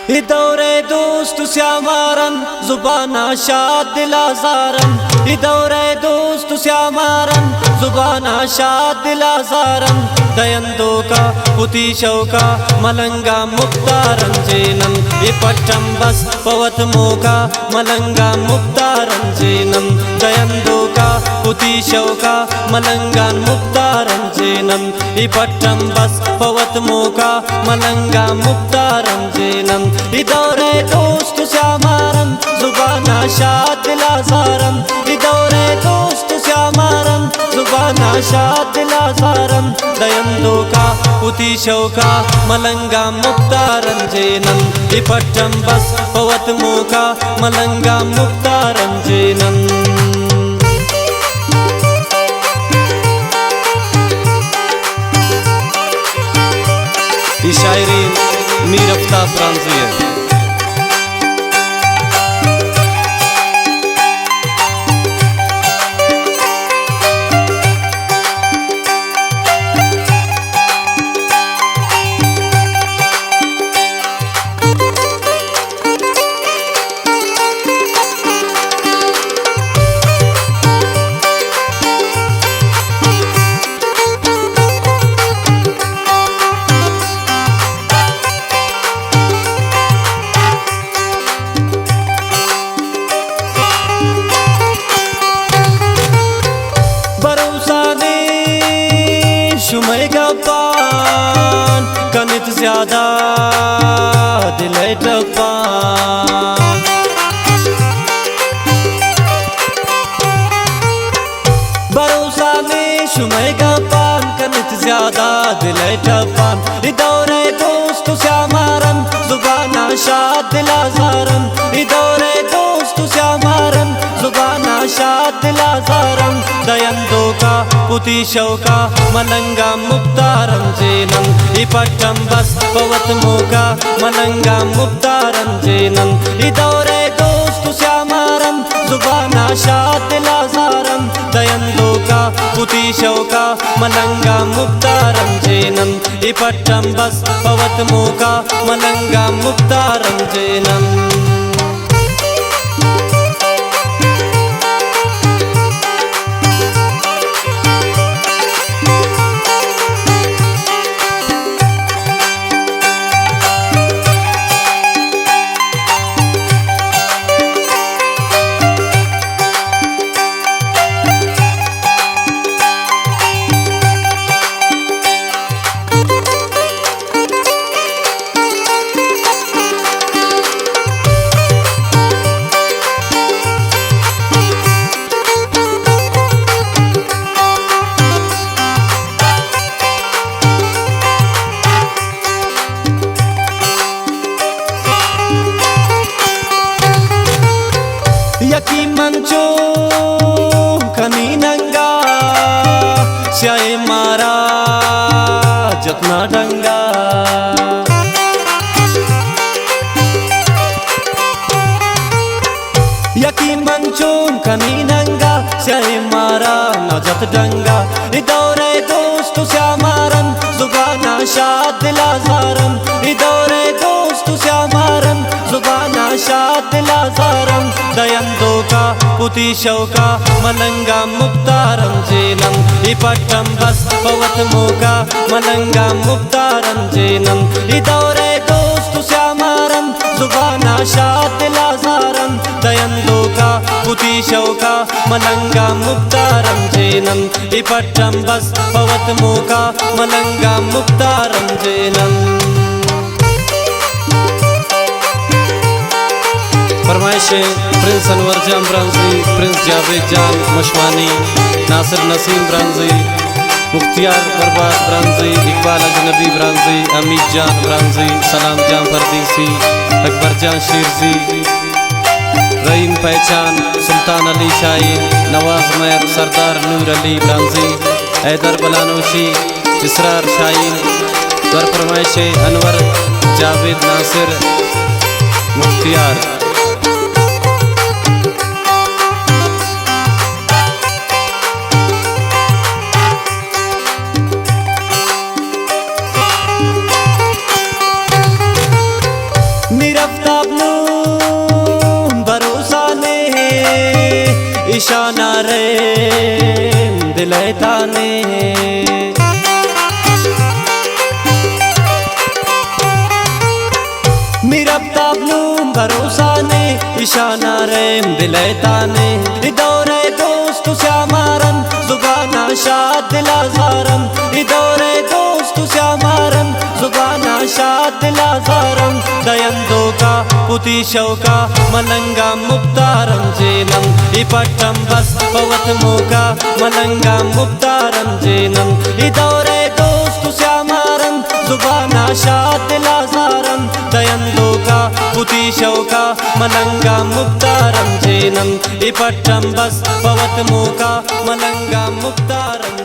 दौरे दोस्त श्यामारन जुबाना शाद दिलाजारन दौरे दोस्त श्यामारन जुबाना शाद दिलाजारन दयंदो का पुती शौका मलंगा मुक्तारन जेनन पट्टम बस पवत मोका मलंगा मुक्तारन जेनन दयंदो का पुती शौका मलंगा मुक्तारन जेनन पट्टम बस पवत मोका मलंगा मुक्तारन जेनन दौरे दोस्त श्यामारन जुबाना शाद दिलाजारन दौरे दोस्त श्यामारन जुबाना शाद दिलाजारन दयंदो का पुती शौका मलंगा मुक्तारन जेनन पट्टम बस पवत मोका मलंगा मुक्तारन जेनन। ये शायरी मीर आफ्ताब ब्रांजी है। शुमय गपान कनित ज्यादा दिले टपान भरोसा ने शुमय गपान कनित ज्यादा दिले टपान दौरे दोस्त श्यामारन जुबाना शाद दिलाजारन दौरे दोस्त श्यामारन जुबाना शाद दिलाजारन दयंदो का पुती शौका मलंगा मुक्तारन जेनन पट्टम बस पवत मोका मलंगा मुक्तारन जेनन दौरे दोस्त श्यामारन जुबाना शाद दिलाजारन दयंदो का पुती शौका मलंगा मुक्तारन जेनन पट्टम बस पवत मोका मलंगा मुक्तारन जेनन। यकी मंचो कनी नंगा स्याए मारा जतना डंगा यकी मंचो कनी नंगा स्याए मारा न जत डंगा दौरे दोस्त श्यामारन जुबाना शाद दिलाजारन दौरे दोस्त श्यामारन जुबाना शाद दिलाजारन दयंदो का पुती शौका मलंगा मुक्तारन जेनन पट्टम बस पवत मोका मलंगा मुक्तारन जेनन दौरे दोस्त श्यामारन जुबाना शाद दिलाजारन दयंदो का पुती शौका मलंगा मुक्तारन जेनन पट्टम बस पवत मोका मलंगा मुक्तारन जेनन। फरमाइश प्रिंस अनवर जान ब्रांजी, प्रिंस जावेद जान मशवानी, नासिर नसीम ब्रांजी, मुख्तियार बर्बाद ब्रांजी, इकबाल अजनबी ब्रांजी, अमीद जान ब्रांजी, सलाम जान परदेसी, अकबर जान शीरजी, रहीम पहचान, सुल्तान अली शाहीन, नवाज मैर, सरदार नूर अली ब्रांजी, हैदर बलानोशी, इसरार शाहीन। दर फरमाइश अनवर जावेद नासिर मुख्तियार। इशाना रे दिलैताने मिरब्ताब्लूम भरोसाने इशाना रे दिलैताने इदौरे दोस्त श्यामारन जुबाना शाद दिलाजारम इदौरे दोस्त श्यामारन जुबाना शाद दिलाजारम दयंदो का पुती शौका मलंगा मुक्तारम जेनम इपट्टम बस पवत मोका मलंगा मुक्तारम जेनम इदौरे दोस्त श्यामारन जुबाना शाद दिलाजारम दयंदो का पुती शौका मलंगा मुक्तारम जेनम इपट्टम बस पवत मोका मलंगा मुक्तारम